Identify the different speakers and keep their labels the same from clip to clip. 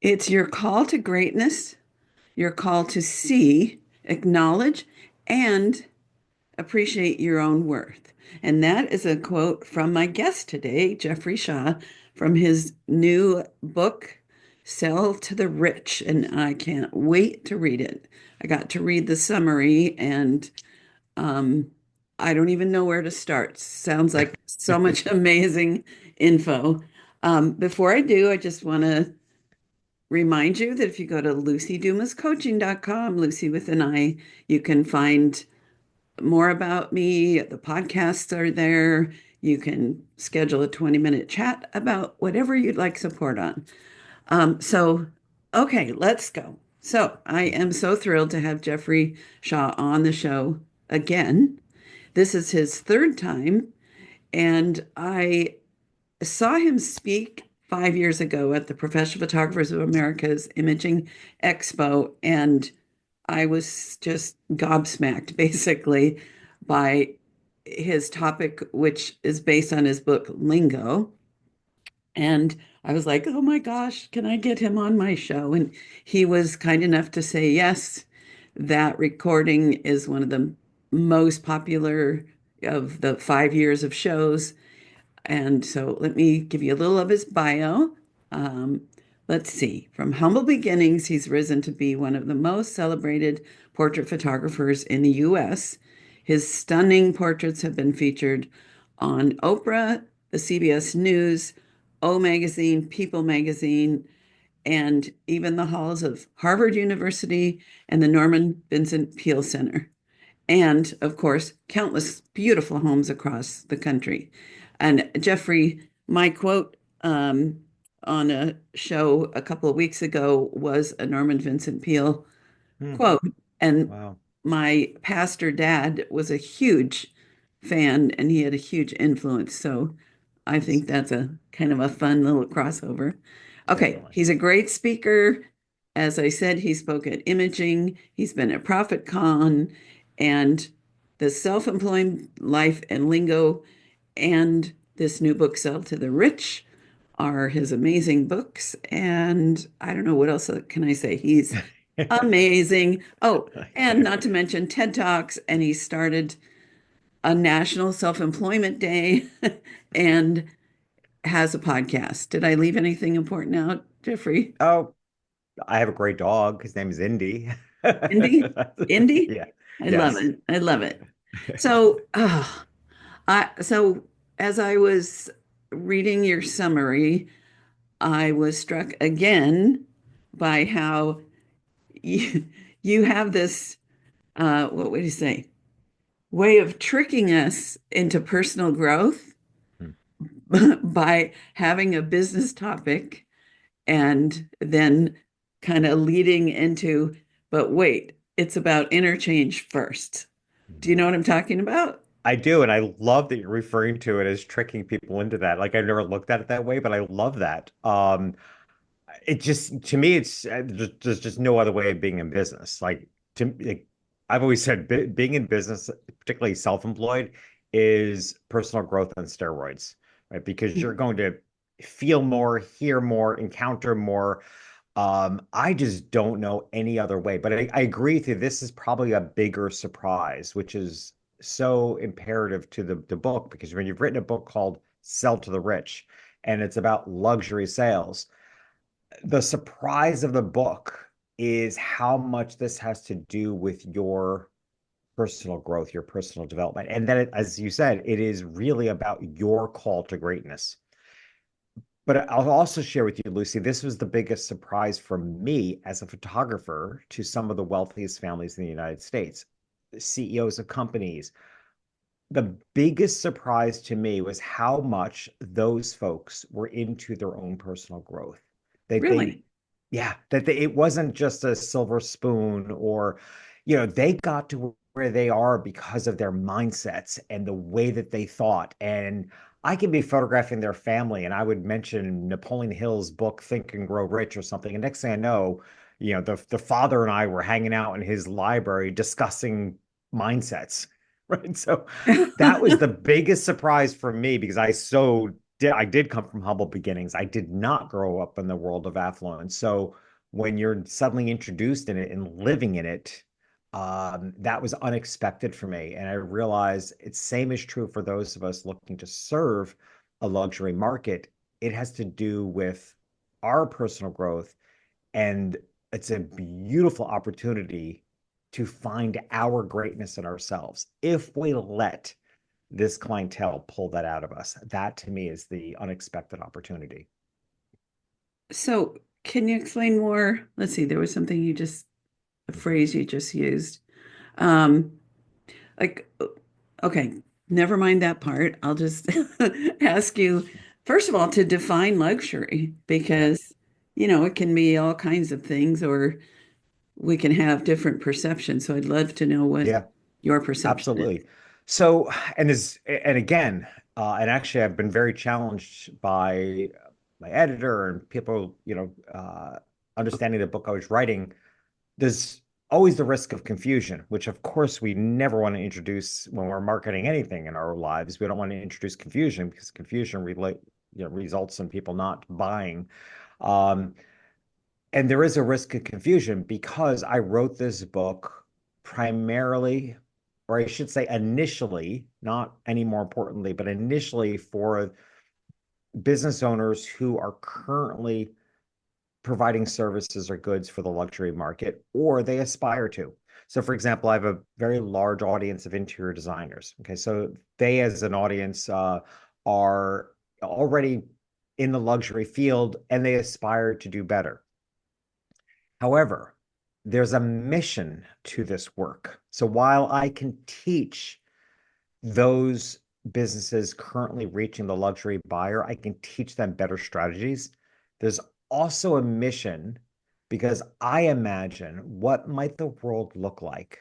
Speaker 1: It's your call to greatness, your call to see, acknowledge, and appreciate your own worth. And that is a quote from my guest today, Jeffrey Shaw, from his new book, Sell to the Rich. And I can't wait to read it. I got to read the summary and um, I don't even know where to start. Sounds like so much amazing info. Before I do, I just want to remind you that if you go to lucydumascoaching.com, Lucy with an I, you can find more about me. The podcasts are there. You can schedule a 20-minute chat about whatever you'd like support on. So, okay, let's go. So, I am so thrilled to have Jeffrey Shaw on the show again. This is his third time, and I saw him speak 5 years ago at the Professional Photographers of America's Imaging Expo, and I was just gobsmacked basically by his topic, which is based on his book Lingo. And I was like, oh my gosh, can I get him on my show? And he was kind enough to say yes. That recording is one of the most popular of the 5 years of shows. And so let me give you a little of his bio. Um, let's see. From humble beginnings, he's risen to be one of the most celebrated portrait photographers in the US. His stunning portraits have been featured on Oprah, the CBS News, O Magazine, People Magazine, and even the halls of Harvard University and the Norman Vincent Peale Center, and of course, countless beautiful homes across the country. And Jeffrey, my quote on a show a couple of weeks ago was a Norman Vincent Peale
Speaker 2: Hmm.
Speaker 1: quote. And
Speaker 2: Wow.
Speaker 1: my pastor dad was a huge fan and he had a huge influence. So I think that's a kind of a fun little crossover. Okay,
Speaker 2: Definitely.
Speaker 1: he's a great speaker. As I said, he spoke at Imaging, he's been at Prophet Con, and the Self-Employed Life and Lingo, and this new book, Sell to the Rich, are his amazing books. And I don't know what else can I say. He's amazing. Oh, and not to mention TED Talks, and he started a National Self-Employment Day and has a podcast. Did I leave anything important out, Jeffrey?
Speaker 2: Oh, I have a great dog. His name is Indy.
Speaker 1: Indy? Indy?
Speaker 2: Yeah.
Speaker 1: I love
Speaker 2: Yes.
Speaker 1: it. I love it. So, so as I was reading your summary, I was struck again by how you, you have this, what would you say, way of tricking us into personal growth
Speaker 2: Hmm.
Speaker 1: by having a business topic and then kind of leading into, but wait, it's about interchange first. Do you
Speaker 2: Mhm.
Speaker 1: know what I'm talking about?
Speaker 2: I do, and I love that you're referring to it as tricking people into that. Like I've never looked at it that way, but I love that. It just to me, it's there's just no other way of being in business. I've always said, being in business, particularly self-employed, is personal growth on steroids, right? Because you're going to feel more, hear more, encounter more. I just don't know any other way. But I agree with you. This is probably a bigger surprise, which is so imperative to the book because when you've written a book called Sell to the Rich, and it's about luxury sales, the surprise of the book is how much this has to do with your personal growth, your personal development. And then, as you said, it is really about your call to greatness. But I'll also share with you, Lucy, this was the biggest surprise for me as a photographer to some of the wealthiest families in the United States, CEOs of companies. The biggest surprise to me was how much those folks were into their own personal growth. That they,
Speaker 1: Really?
Speaker 2: yeah, it wasn't just a silver spoon or, they got to where they are because of their mindsets and the way that they thought. And I could be photographing their family and I would mention Napoleon Hill's book, Think and Grow Rich or something. And next thing I know, the father and I were hanging out in his library discussing mindsets. Right. So that was the biggest surprise for me because I so I did come from humble beginnings. I did not grow up in the world of affluence. So when you're suddenly introduced in it and living in it, that was unexpected for me. And I realized it's same is true for those of us looking to serve a luxury market. It has to do with our personal growth, and it's a beautiful opportunity to find our greatness in ourselves if we let this clientele pull that out of us. That to me is the unexpected opportunity.
Speaker 1: So, can you explain more? Let's see, there was something you just, a phrase you just used. Um, like, okay, never mind that part. I'll just ask you, first of all, to define luxury
Speaker 2: Yeah.
Speaker 1: because, it can be all kinds of things or we can have different perceptions. So I'd love to know what
Speaker 2: Yeah,
Speaker 1: your perception is.
Speaker 2: absolutely. So, and again, and actually, I've been very challenged by my editor and people, understanding the book I was writing. There's always the risk of confusion, which of course we never want to introduce when we're marketing anything in our lives. We don't want to introduce confusion because confusion results in people not buying. Um, and there is a risk of confusion because I wrote this book primarily, or I should say initially, not any more importantly, but initially for business owners who are currently providing services or goods for the luxury market, or they aspire to. So, for example, I have a very large audience of interior designers. Okay, so they, as an audience, are already in the luxury field and they aspire to do better. However, there's a mission to this work. So, while I can teach those businesses currently reaching the luxury buyer, I can teach them better strategies. There's also a mission because I imagine what might the world look like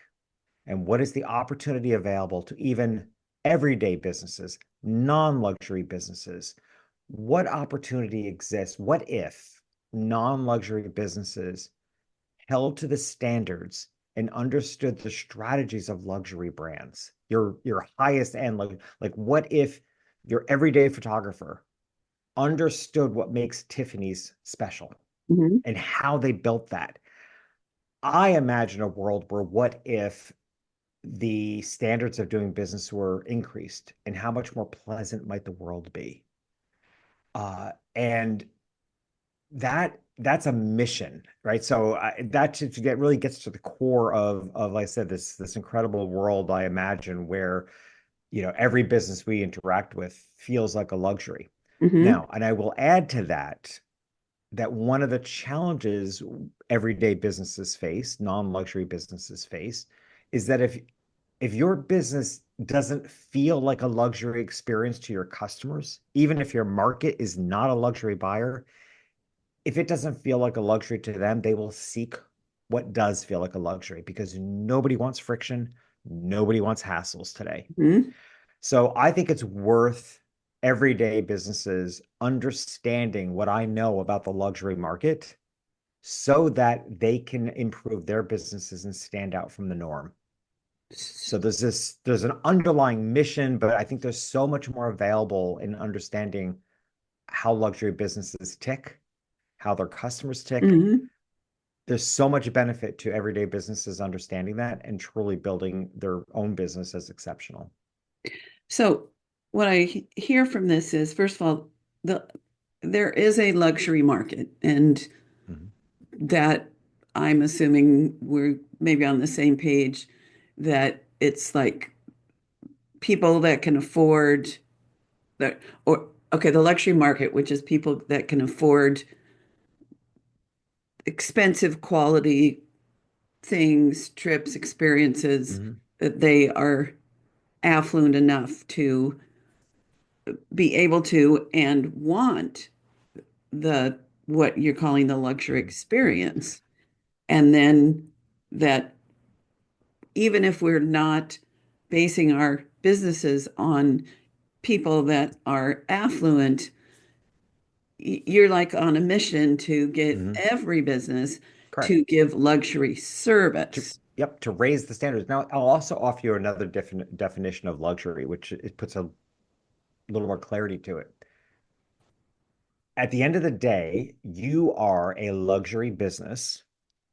Speaker 2: and what is the opportunity available to even everyday businesses, non-luxury businesses. What opportunity exists? What if non-luxury businesses held to the standards and understood the strategies of luxury brands, your highest end, like what if your everyday photographer understood what makes Tiffany's special
Speaker 1: Mhm.
Speaker 2: and how they built that? I imagine a world where what if the standards of doing business were increased and how much more pleasant might the world be? And that's a mission, right? So that to get really gets to the core of like I said, this incredible world I imagine where every business we interact with feels like a luxury.
Speaker 1: Mhm.
Speaker 2: Now, and I will add to that that one of the challenges everyday businesses face, non-luxury businesses face, is that if your business doesn't feel like a luxury experience to your customers, even if your market is not a luxury buyer, if it doesn't feel like a luxury to them, they will seek what does feel like a luxury because nobody wants friction, nobody wants hassles today.
Speaker 1: Mhm.
Speaker 2: So I think it's worth everyday businesses understanding what I know about the luxury market so that they can improve their businesses and stand out from the norm. So there's an underlying mission, but I think there's so much more available in understanding how luxury businesses tick, how their customers tick.
Speaker 1: Mhm.
Speaker 2: There's so much benefit to everyday businesses understanding that and truly building their own business as exceptional.
Speaker 1: So, what I hear from this is, first of all, the there is a luxury market, and
Speaker 2: Mhm.
Speaker 1: that I'm assuming we're maybe on the same page that it's like people that can afford that, or okay, the luxury market, which is people that can afford expensive quality things, trips, experiences,
Speaker 2: Mhm.
Speaker 1: that they are affluent enough to be able to and want the what you're calling the luxury
Speaker 2: Mhm. Mhm.
Speaker 1: experience. And then that even if we're not basing our businesses on people that are affluent, you're like on a mission to get
Speaker 2: Mhm.
Speaker 1: every business
Speaker 2: Correct.
Speaker 1: to give luxury
Speaker 2: To
Speaker 1: service.
Speaker 2: Yep, to raise the standards. Now, I'll also offer you another definition of luxury, which it puts a little more clarity to it. At the end of the day, you are a luxury business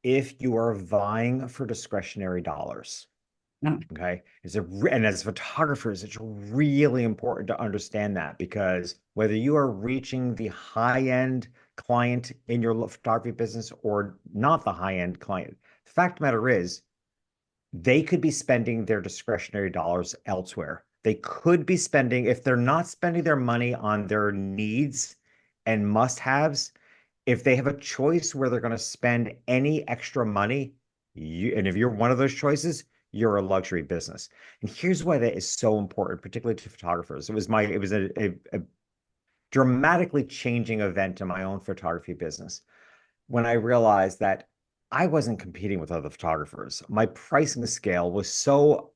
Speaker 2: if you are vying for discretionary dollars.
Speaker 1: No.
Speaker 2: Okay. And as photographers, it's really important to understand that because whether you are reaching the high end client in your photography business or not the high end client, the fact of the matter is they could be spending their discretionary dollars elsewhere. They could be spending, if they're not spending their money on their needs and must haves, if they have a choice where they're going to spend any extra money, and if you're one of those choices, you're a luxury business. And here's why that is so important, particularly to photographers. It was a dramatically changing event in my own photography business when I realized that I wasn't competing with other photographers. My pricing scale was so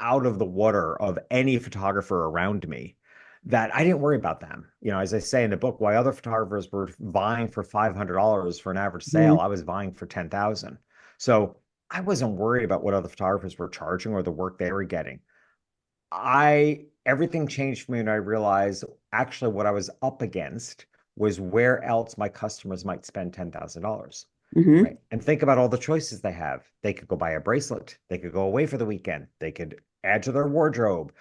Speaker 2: out of the water of any photographer around me that I didn't worry about them. You know, as I say in the book, why other photographers were vying for $500 for an average sale,
Speaker 1: Mhm.
Speaker 2: I was vying for 10,000. So I wasn't worried about what other photographers were charging or the work they were getting. Everything changed for me when I realized actually what I was up against was where else my customers might spend $10,000.
Speaker 1: Mhm.
Speaker 2: Right. And think about all the choices they have. They could go buy a bracelet. They could go away for the weekend. They could add to their wardrobe.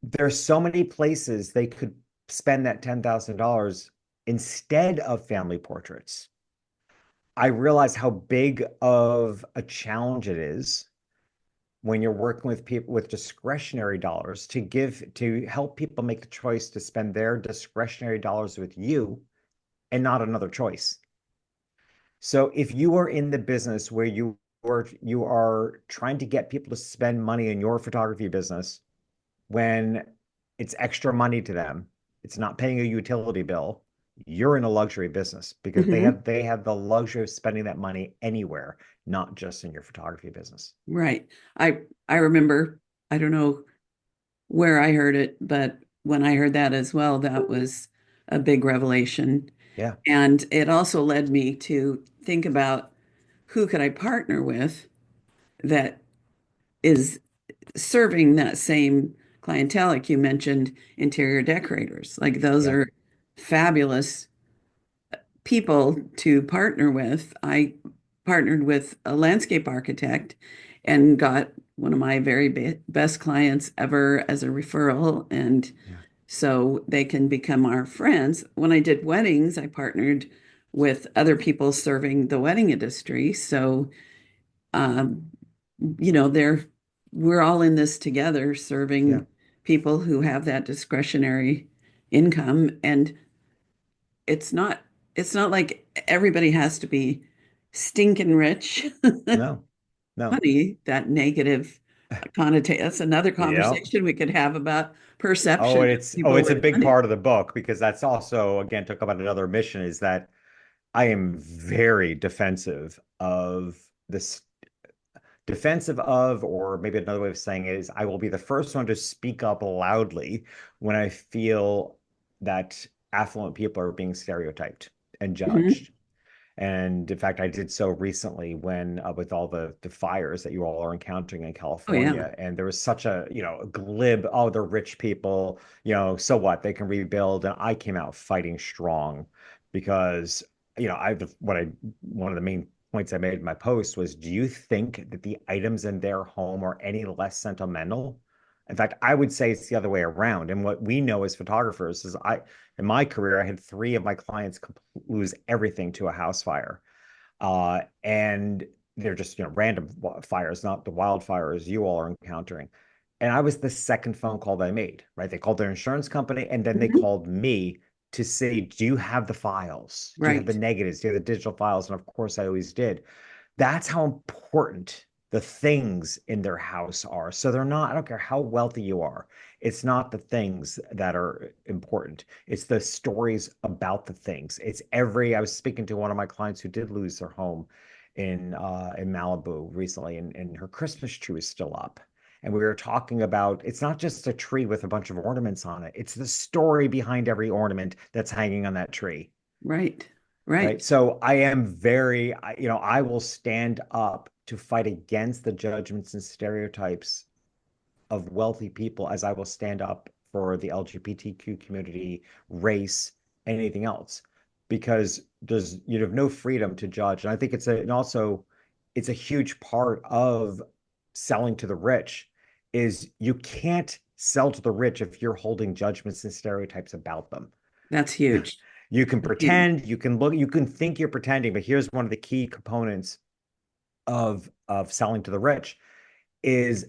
Speaker 2: There's so many places they could spend that $10,000 instead of family portraits. I realize how big of a challenge it is when you're working with people with discretionary dollars to help people make the choice to spend their discretionary dollars with you and not another choice. So if you are in the business where you are trying to get people to spend money in your photography business when it's extra money to them, it's not paying a utility bill, you're in a luxury business because
Speaker 1: Mhm.
Speaker 2: they have the luxury of spending that money anywhere, not just in your photography business.
Speaker 1: Right. I remember, I don't know where I heard it, but when I heard that as well, that was a big revelation.
Speaker 2: Yeah,
Speaker 1: And it also led me to think about who could I partner with that is serving that same clientele. Like you mentioned, interior decorators. Like those
Speaker 2: yeah,
Speaker 1: are fabulous people to partner with. I partnered with a landscape architect and got one of my very best clients ever as a referral. And
Speaker 2: yeah,
Speaker 1: so they can become our friends. When I did weddings, I partnered with other people serving the wedding industry. So, um, they're we're all in this together,
Speaker 2: yeah.
Speaker 1: serving people who have that discretionary income. And it's not it's not like everybody has to be stinking rich.
Speaker 2: No, no.
Speaker 1: Funny, that negative connotation. That's another
Speaker 2: Yeah.
Speaker 1: conversation we could have about
Speaker 2: Oh,
Speaker 1: perception
Speaker 2: and
Speaker 1: of people
Speaker 2: it's a
Speaker 1: with
Speaker 2: big
Speaker 1: money.
Speaker 2: part of the book because that's also, again, talk about another mission is that I am very this defensive of, or maybe another way of saying it is I will be the first one to speak up loudly when I feel that affluent people are being stereotyped and
Speaker 1: Mhm.
Speaker 2: judged. And in fact, I did so recently when with all the fires that you all are encountering in
Speaker 1: Oh yeah.
Speaker 2: California, and there was such a glib, oh, they're rich people, so what? They can rebuild. And I came out fighting strong because, one of the main points I made in my post was, do you think that the items in their home are any less sentimental? In fact, I would say it's the other way around. And what we know as photographers is in my career, I had three of my clients lose everything to a house fire. And they're just, random fires, not the wildfires you all are encountering. And I was the second phone call they made, right? They called their insurance company and then they
Speaker 1: Mhm.
Speaker 2: called me to say, do you have the files? Do you have the
Speaker 1: Right.
Speaker 2: negatives? Do you have the digital files? And of course, I always did. That's how important the things in their house are. So they're not, I don't care how wealthy you are. It's not the things that are important. It's the stories about the things. I was speaking to one of my clients who did lose their home in Malibu recently, and her Christmas tree was still up. And we were talking about it's not just a tree with a bunch of ornaments on it. It's the story behind every ornament that's hanging on that tree.
Speaker 1: Right.
Speaker 2: Right.
Speaker 1: Right.
Speaker 2: So I am I will stand up to fight against the judgments and stereotypes of wealthy people as I will stand up for the LGBTQ community, race, anything else because there's you have no freedom to judge. And I think and also it's a huge part of selling to the rich is you can't sell to the rich if you're holding judgments and stereotypes about them.
Speaker 1: That's huge.
Speaker 2: You can
Speaker 1: That's huge.
Speaker 2: pretend, you can look, you can think you're pretending, but here's one of the key components of selling to the rich is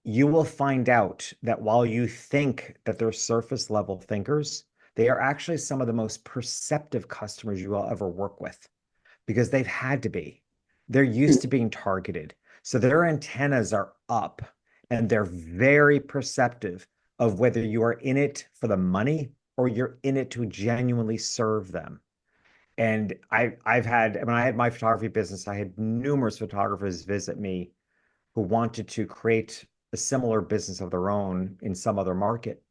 Speaker 2: you will find out that while you think that they're surface level thinkers, they are actually some of the most perceptive customers you will ever work with because they've had to be. They're used to being targeted. So their antennas are up and they're very perceptive of whether you are in it for the money or you're in it to genuinely serve them. And I've had when I had my photography business, I had numerous photographers visit me who wanted to create a similar business of their own in some other market.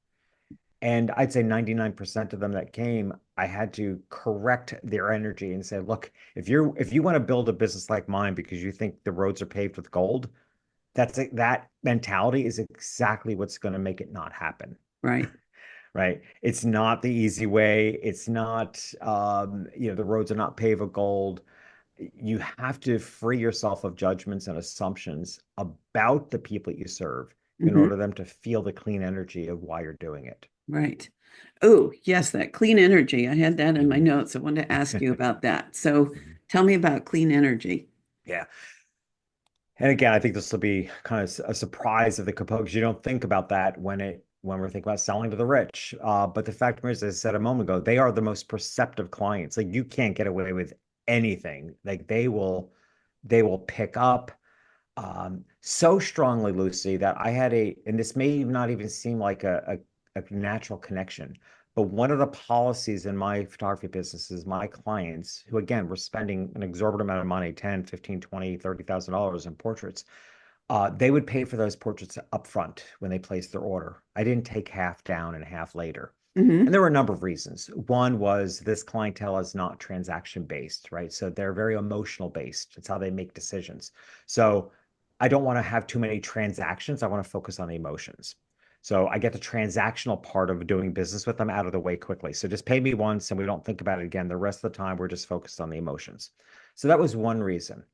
Speaker 2: And I'd say 99% of them that came, I had to correct their energy and say, look, if you want to build a business like mine because you think the roads are paved with gold, that mentality is exactly what's going to make it not happen.
Speaker 1: Right.
Speaker 2: Right? It's not the easy way. It's not, the roads are not paved with gold. You have to free yourself of judgments and assumptions about the people you serve in
Speaker 1: Hmm.
Speaker 2: order them to feel the clean energy of why you're doing it.
Speaker 1: Right. Oh, yes, that clean energy. I had that in my
Speaker 2: Mhm.
Speaker 1: notes. I wanted to ask you about that. So tell me about clean energy.
Speaker 2: Yeah. And again, I think this will be kind of a surprise of the components. You don't think about that when we're thinking about selling to the rich. But the fact is, as I said a moment ago, they are the most perceptive clients. Like you can't get away with anything. Like they will pick up so strongly, Lucy, that I had and this may not even seem like a natural connection, but one of the policies in my photography business is my clients, who again were spending an exorbitant amount of money, 10, 15, 20, $30,000 in portraits, they would pay for those portraits upfront when they placed their order. I didn't take half down and half later. And
Speaker 1: Hmm.
Speaker 2: there were a number of reasons. One was this clientele is not transaction based, right? So they're very emotional based. It's how they make decisions. So I don't want to have too many transactions. I want to focus on the emotions. So I get the transactional part of doing business with them out of the way quickly. So just pay me once and we don't think about it again. The rest of the time, we're just focused on the emotions. So that was one reason.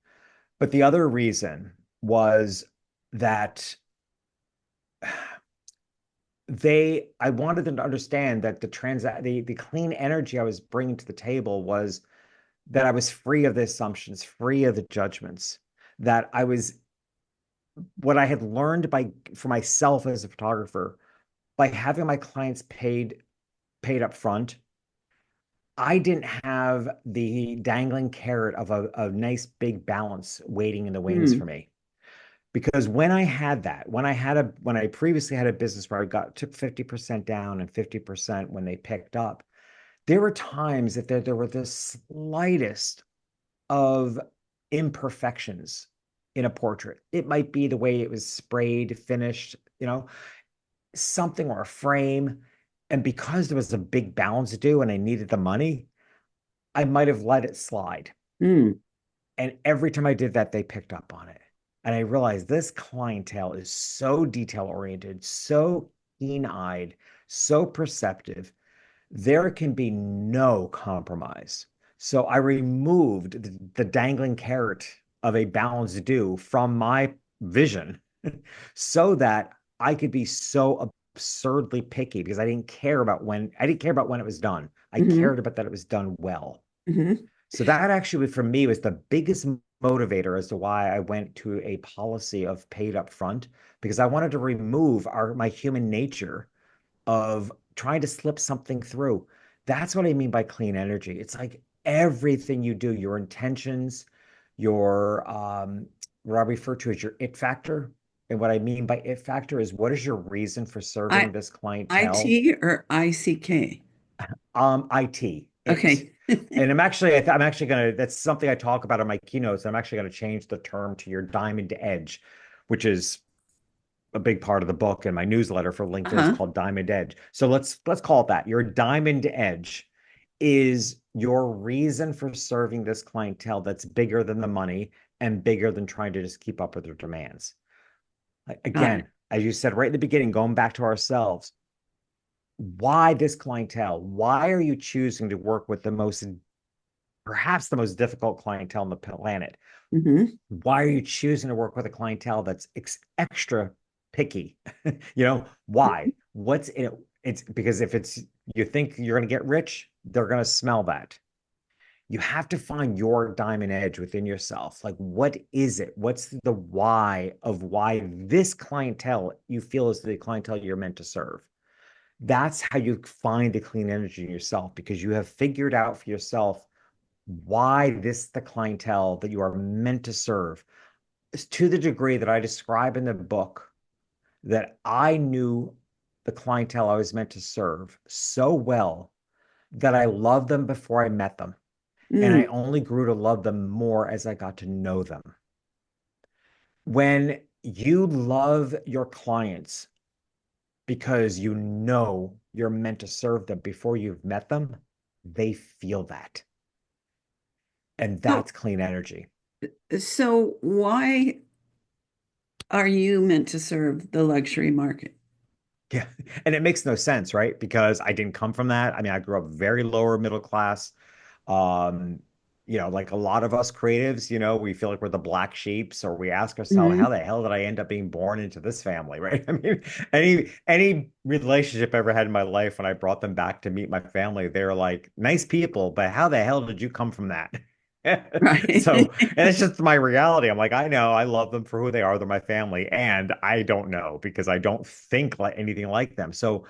Speaker 2: But the other reason was that I wanted them to understand that the clean energy I was bringing to the table was that I was free of the assumptions, free of the judgments, that I was what I had learned for myself as a photographer by having my clients paid up front. I didn't have the dangling carrot of a nice big balance waiting in the wings for
Speaker 1: Mm.
Speaker 2: me. Because when I previously had a business where took 50% down and 50% when they picked up, there were times that there were the slightest of imperfections in a portrait. It might be the way it was sprayed, finished, something or a frame. And because there was a big balance to do and I needed the money, I might have let it slide.
Speaker 1: Mm.
Speaker 2: And every time I did that, they picked up on it. And I realized this clientele is so detail oriented, so keen eyed, so perceptive. There can be no compromise. So I removed the dangling carrot of a balanced due from my vision so that I could be so absurdly picky because I didn't care about when it was done. I
Speaker 1: Hmm.
Speaker 2: cared about that it was done well.
Speaker 1: Hmm.
Speaker 2: So that actually, for me, was the biggest motivator as to why I went to a policy of paid up front because I wanted to remove my human nature of trying to slip something through. That's what I mean by clean energy. It's like everything you do, your intentions, your what I refer to as your it factor. And what I mean by it factor is what is your reason for
Speaker 1: I
Speaker 2: serving this clientele?
Speaker 1: IT or ICK?
Speaker 2: IT, it.
Speaker 1: Okay.
Speaker 2: And I'm actually gonna, that's something I talk about in my keynotes. I'm actually gonna change the term to your diamond edge, which is a big part of the book and my newsletter for LinkedIn is
Speaker 1: Uh-huh.
Speaker 2: called Diamond Edge. So let's call it that. Your diamond edge is your reason for serving this clientele that's bigger than the money and bigger than trying to just keep up with their demands.
Speaker 1: Got it.
Speaker 2: Again, as you said right in the beginning, going back to ourselves, why this clientele? Why are you choosing to work with perhaps the most difficult clientele on the planet?
Speaker 1: Hmm.
Speaker 2: Why are you choosing to work with a clientele that's extra picky? Why? What's in it? It's because if it's you think you're going to get rich, they're going to smell that. You have to find your diamond edge within yourself. Like, what is it? What's the why of why this clientele you feel is the clientele you're meant to serve? That's how you find the clean energy in yourself because you have figured out for yourself why this the clientele that you are meant to serve is to the degree that I describe in the book that I knew the clientele I was meant to serve so well that I loved them before I met them. And I
Speaker 1: Mm.
Speaker 2: only grew to love them more as I got to know them. When you love your clients because you know you're meant to serve them before you've met them, they feel that. And
Speaker 1: So,
Speaker 2: that's clean energy.
Speaker 1: so why are you meant to serve the luxury market?
Speaker 2: Yeah. And it makes no sense, right? Because I didn't come from that. I mean, I grew up very lower middle class. Um, like a lot of us creatives, we feel like we're the black sheeps, or we ask ourselves, how
Speaker 1: Hmm.
Speaker 2: the hell did I end up being born into this family, right? I mean, any relationship I ever had in my life, when I brought them back to meet my family, they were like, nice people, but how the hell did you come from that?
Speaker 1: Right.
Speaker 2: So, and it's just my reality. I'm like, I know, I love them for who they are. They're my family, and I don't know because I don't think like anything like them. So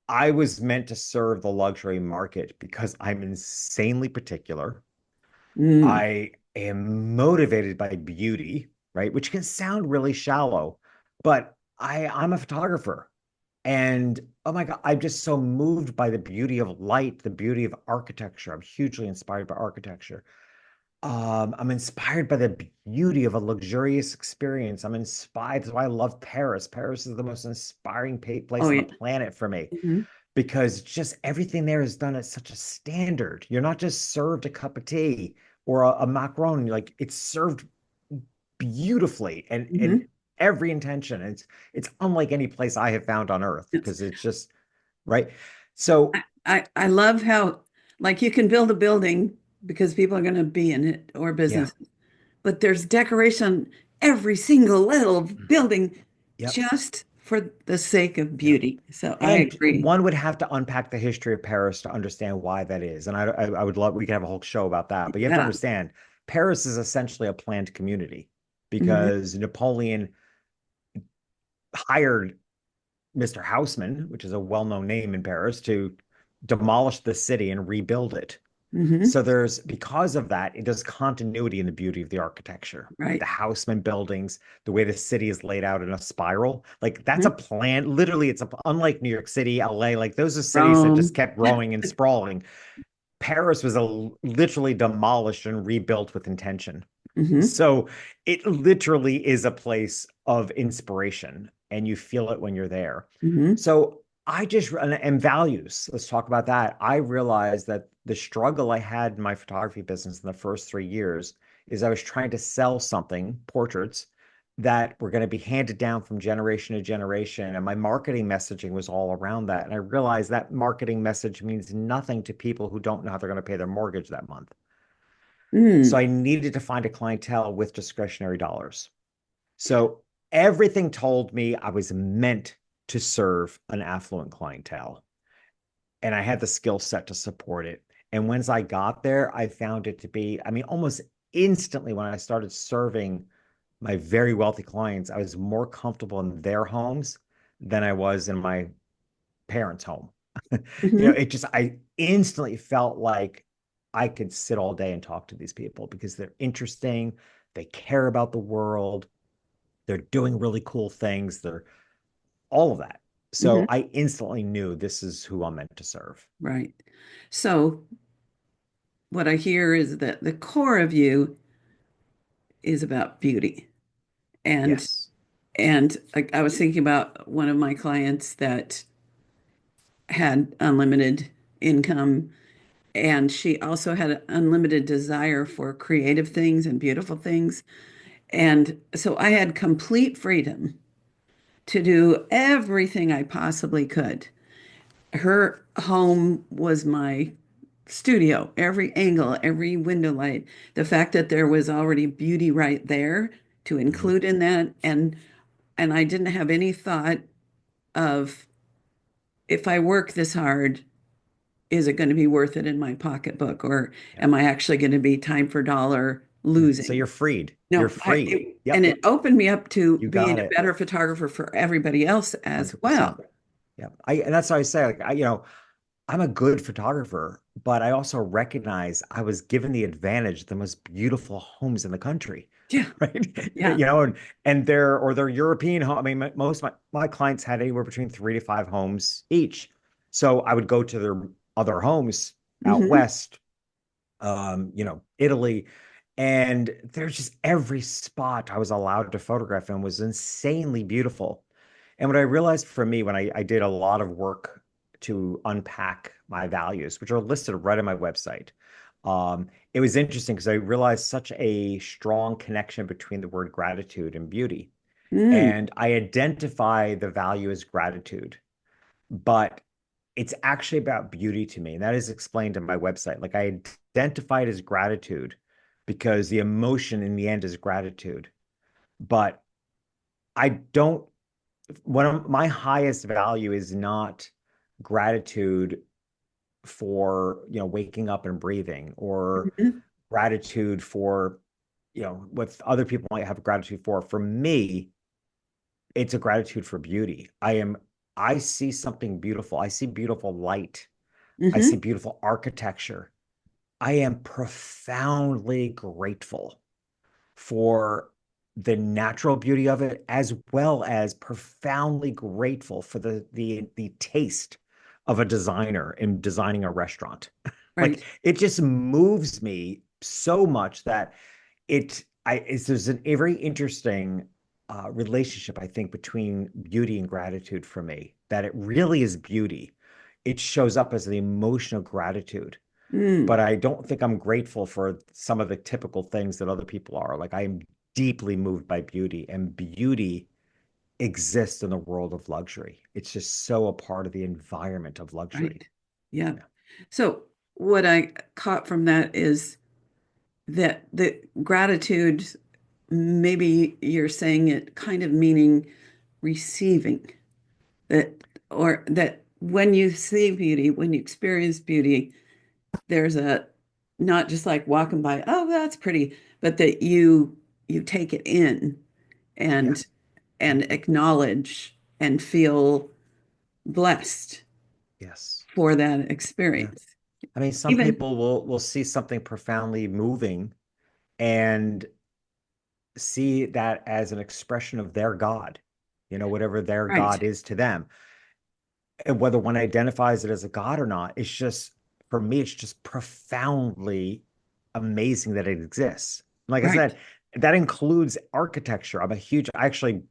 Speaker 2: I was meant to serve the luxury market because I'm insanely particular.
Speaker 1: Mm.
Speaker 2: I am motivated by beauty, right? Which can sound really shallow, but I'm a photographer. And oh my God, I'm just so moved by the beauty of light, the beauty of architecture. I'm hugely inspired by architecture. I'm inspired by the beauty of a luxurious experience. I'm inspired. That's why I love Paris. Paris is the most inspiring
Speaker 1: Oh,
Speaker 2: place on the
Speaker 1: yeah.
Speaker 2: planet for me
Speaker 1: Hmm.
Speaker 2: because just everything there is done at such a standard. You're not just served a cup of tea or a macaron. Like it's served beautifully and
Speaker 1: Hmm.
Speaker 2: every intention. It's unlike any place I have found on earth
Speaker 1: Yes.
Speaker 2: because it's just right. So
Speaker 1: I love how, like, you can build a building because people are going to be in it or
Speaker 2: yeah.
Speaker 1: business, but there's decoration every single little building
Speaker 2: Yep.
Speaker 1: just for the sake of
Speaker 2: Yep.
Speaker 1: beauty. So I
Speaker 2: And
Speaker 1: agree.
Speaker 2: one would have to unpack the history of Paris to understand why that is. And I would love, we could have a whole show about that. But you have to
Speaker 1: Yeah.
Speaker 2: understand, Paris is essentially a planned community
Speaker 1: Hmm.
Speaker 2: because Napoleon hired Mr. Haussmann, which is a well-known name in Paris, to demolish the city and rebuild it.
Speaker 1: Hmm.
Speaker 2: So there's because of that, it does continuity in the beauty of the architecture. The
Speaker 1: Right.
Speaker 2: Haussmann buildings, the way the city is laid out in a spiral, like that's a
Speaker 1: Mhm.
Speaker 2: plan. Literally, unlike New York City, LA, like those are cities that just
Speaker 1: Rome.
Speaker 2: kept growing and sprawling. Paris was literally demolished and rebuilt with intention.
Speaker 1: Hmm.
Speaker 2: So it literally is a place of inspiration, and you feel it when you're there.
Speaker 1: Hmm.
Speaker 2: So and values. Let's talk about that. I realized that the struggle I had in my photography business in the first 3 years is I was trying to sell something, portraits, that were going to be handed down from generation to generation. And my marketing messaging was all around that. And I realized that marketing message means nothing to people who don't know how they're going to pay their mortgage that month. So
Speaker 1: Mm.
Speaker 2: I needed to find a clientele with discretionary dollars. So everything told me I was meant to serve an affluent clientele, and I had the skill set to support it. And once I got there, I found it to be, I mean, almost instantly when I started serving my very wealthy clients, I was more comfortable in their homes than I was in my parents' home.
Speaker 1: Hmm.
Speaker 2: I instantly felt like I could sit all day and talk to these people because they're interesting, they care about the world, they're doing really cool things, they're all of that.
Speaker 1: Hmm.
Speaker 2: So I instantly knew this is who I'm meant to serve.
Speaker 1: Right. So what I hear is that the core of you is about beauty. And
Speaker 2: Yes.
Speaker 1: I was thinking about one of my clients that had unlimited income, and she also had an unlimited desire for creative things and beautiful things. And so I had complete freedom to do everything I possibly could. her home was my studio, every angle, every window light, the fact that there was already beauty right there to
Speaker 2: Mhm.
Speaker 1: include in that, and I didn't have any thought of if I work this hard, is it going to be worth it in my pocketbook, or
Speaker 2: Yeah.
Speaker 1: am I actually going to be time for dollar
Speaker 2: Yeah. So
Speaker 1: losing?
Speaker 2: you're freed. You're
Speaker 1: No,
Speaker 2: free.
Speaker 1: and
Speaker 2: Yep.
Speaker 1: it opened me up to
Speaker 2: You
Speaker 1: being
Speaker 2: got
Speaker 1: a
Speaker 2: it.
Speaker 1: better photographer for everybody else as well.
Speaker 2: 100%. Yeah. And that's why I say, like, I'm a good photographer, but I also recognize I was given the advantage of the most beautiful homes in the country,
Speaker 1: Yeah,
Speaker 2: right?
Speaker 1: yeah.
Speaker 2: And they're European home. I mean, most of my clients had anywhere between 3 to 5 homes each. So I would go to their other homes out
Speaker 1: Hmm.
Speaker 2: west, Italy, and there's just every spot I was allowed to photograph in was insanely beautiful. And what I realized for me when I did a lot of work to unpack my values, which are listed right on my website, it was interesting because I realized such a strong connection between the word gratitude and beauty.
Speaker 1: Mm,
Speaker 2: And I identify the value as gratitude, but it's actually about beauty to me. And that is explained in my website. Like I identify it as gratitude because the emotion in the end is gratitude. But I don't, my highest value is not gratitude for, waking up and breathing or
Speaker 1: mhm,
Speaker 2: gratitude for, what other people might have gratitude for. For me, it's a gratitude for beauty. I see something beautiful. I see beautiful light. I see
Speaker 1: mhm,
Speaker 2: beautiful architecture. I am profoundly grateful for the natural beauty of it, as well as profoundly grateful for the taste of a designer in designing a restaurant. Like
Speaker 1: right.
Speaker 2: it just moves me so much that there's a very interesting relationship, I think, between beauty and gratitude for me, that it really is beauty. It shows up as the emotion of gratitude,
Speaker 1: Mm,
Speaker 2: but I don't think I'm grateful for some of the typical things that other people are. Like I am deeply moved by beauty, and beauty exists in the world of luxury. It's just so a part of the environment of luxury.
Speaker 1: right. Yeah.
Speaker 2: Yeah.
Speaker 1: So what I caught from that is that the gratitude, maybe you're saying it kind of meaning receiving that, or that when you see beauty, when you experience beauty, there's a not just like walking by, oh, that's pretty, but that you take it in
Speaker 2: Yeah.
Speaker 1: and
Speaker 2: Yeah.
Speaker 1: acknowledge and feel blessed
Speaker 2: Yes.
Speaker 1: for that
Speaker 2: Yeah.
Speaker 1: experience.
Speaker 2: I mean, some
Speaker 1: Even
Speaker 2: people will see something profoundly moving and see that as an expression of their God, whatever their
Speaker 1: right.
Speaker 2: God is to them. And whether one identifies it as a God or not, it's just, for me, it's just profoundly amazing that it exists. Like I
Speaker 1: Right.
Speaker 2: said, that includes architecture. I actually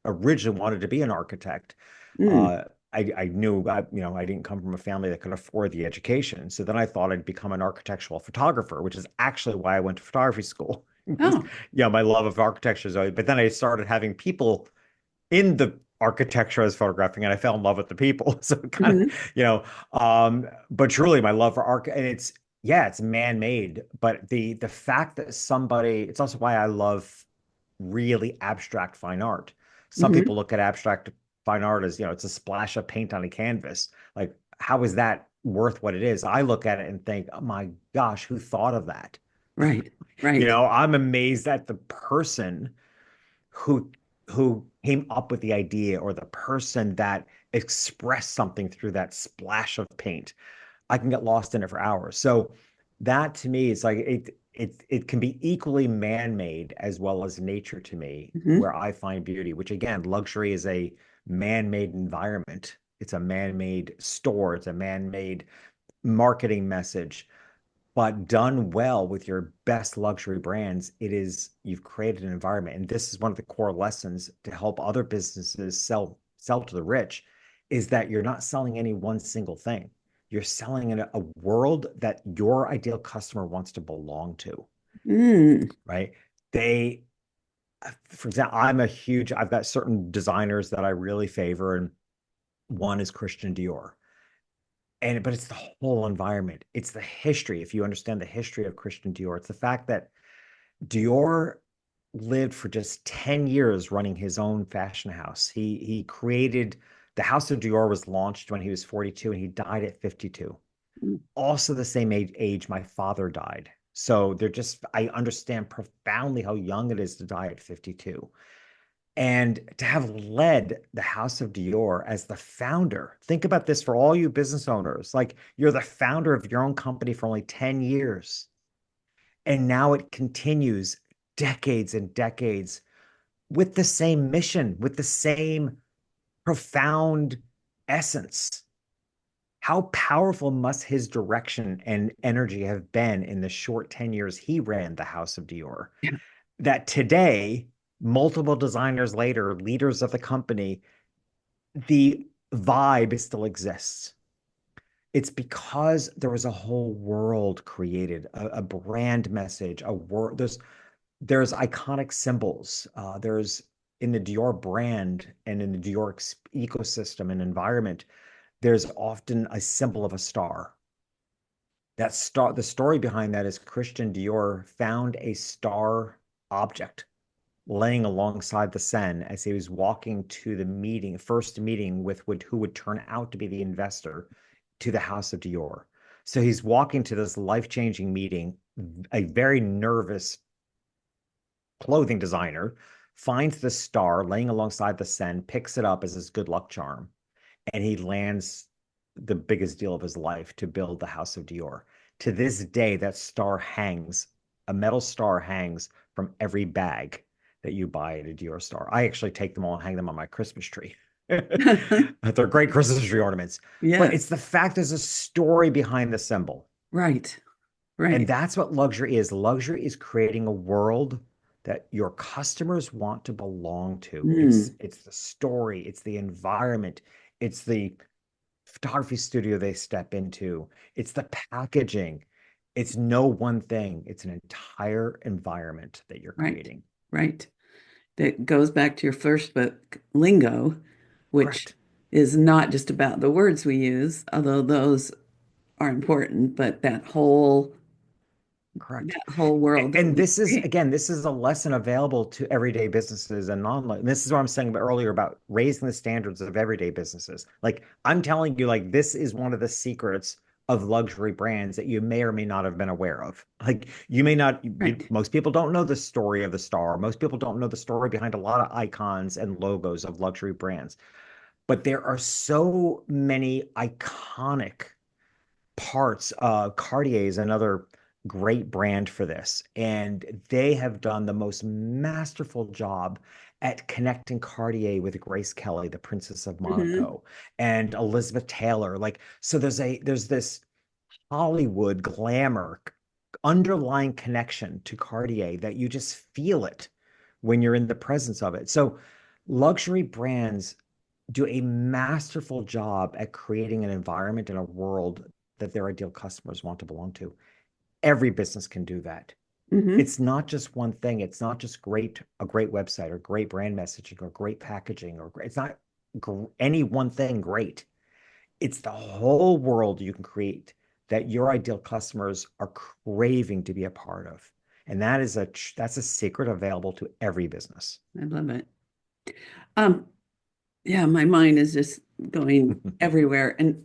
Speaker 2: originally wanted to be an architect.
Speaker 1: Mm,
Speaker 2: Uh, I knew, I didn't come from a family that could afford the education. So then I thought I'd become an architectural photographer, which is actually why I went to photography school.
Speaker 1: oh.
Speaker 2: Yeah, my love of architecture is always, but then I started having people in the architecture I was photographing, and I fell in love with the people. So it kind of,
Speaker 1: Mhm,
Speaker 2: but truly my love for art, and it's man-made, but the fact that it's also why I love really abstract fine art. Some
Speaker 1: mhm,
Speaker 2: people look at abstract fine art as, it's a splash of paint on a canvas. Like, how is that worth what it is? I look at it and think, oh my gosh, who thought of that?
Speaker 1: right. Right.
Speaker 2: I'm amazed at the person who who came up with the idea or the person that expressed something through that splash of paint. I can get lost in it for hours. So that to me is like it can be equally man-made as well as nature to me,
Speaker 1: Mhm,
Speaker 2: where I find beauty, which again, luxury is a man-made environment. It's a man-made store, it's a man-made marketing message. But done well with your best luxury brands, you've created an environment. And this is one of the core lessons to help other businesses sell to the rich, is that you're not selling any one single thing. You're selling in a world that your ideal customer wants to belong to,
Speaker 1: mm,
Speaker 2: right? They, for example, I've got certain designers that I really favor, and one is Christian Dior. but it's the whole environment. It's the history. If you understand the history of Christian Dior, it's the fact that Dior lived for just 10 years running his own fashion house. He created the House of Dior was launched when he was 42 and he died at 52.
Speaker 1: Mm.
Speaker 2: Also the same age my father died. So they're just I understand profoundly how young it is to die at 52. And to have led the House of Dior as the founder, think about this for all you business owners. Like you're the founder of your own company for only 10 years. And now it continues decades and decades with the same mission, with the same profound essence. How powerful must his direction and energy have been in the short 10 years he ran the House of Dior?
Speaker 1: Yeah.
Speaker 2: That today, multiple designers later, leaders of the company, the vibe still exists. It's because there was a whole world created, a brand message, a word. There's iconic symbols. There's in the Dior brand and in the Dior ecosystem and environment, there's often a symbol of a star. That star, the story behind that is Christian Dior found a star object laying alongside the Seine as he was walking to the meeting, first meeting with who would turn out to be the investor to the House of Dior. So he's walking to this life-changing meeting, a very nervous clothing designer finds the star laying alongside the Seine, picks it up as his good luck charm, and he lands the biggest deal of his life to build the House of Dior. To this day, that star hangs, a metal star hangs from every bag that you buy at a Dior store. I actually take them all and hang them on my Christmas tree. They're great Christmas tree ornaments. But
Speaker 1: Yes.
Speaker 2: it's the fact there's a story behind the symbol.
Speaker 1: Right.
Speaker 2: And
Speaker 1: Right.
Speaker 2: that's what luxury is. Luxury is creating a world that your customers want to belong to.
Speaker 1: Mm.
Speaker 2: It's the story, it's the environment, it's the photography studio they step into, it's the packaging. It's no one thing. It's an entire environment that you're
Speaker 1: Right.
Speaker 2: creating.
Speaker 1: Right. That goes back to your first book, Lingo, which
Speaker 2: Correct.
Speaker 1: is not just about the words we use, although those are important, but
Speaker 2: Correct.
Speaker 1: that whole world that
Speaker 2: And
Speaker 1: we
Speaker 2: this is,
Speaker 1: create.
Speaker 2: again, this is a lesson available to everyday businesses and non, this is what I'm saying about earlier about raising the standards of everyday businesses. Like I'm telling you, like this is one of the secrets of luxury brands that you may or may not have been aware of. Like you may not,
Speaker 1: Right.
Speaker 2: most people don't know the story of the star. Most people don't know the story behind a lot of icons and logos of luxury brands. But there are so many iconic parts. Cartier is another great brand for this, and they have done the most masterful job at connecting Cartier with Grace Kelly, the Princess of
Speaker 1: Hmm.
Speaker 2: Monaco, and Elizabeth Taylor. Like, so there's this Hollywood glamour underlying connection to Cartier that you just feel it when you're in the presence of it. So luxury brands do a masterful job at creating an environment and a world that their ideal customers want to belong to. Every business can do that.
Speaker 1: Hmm.
Speaker 2: It's not just one thing. It's not just a great website or great brand messaging or great packaging or it's not any one thing great. It's the whole world you can create that your ideal customers are craving to be a part of. And that's a secret available to every business.
Speaker 1: I love it. Um, yeah, my mind is just going everywhere. And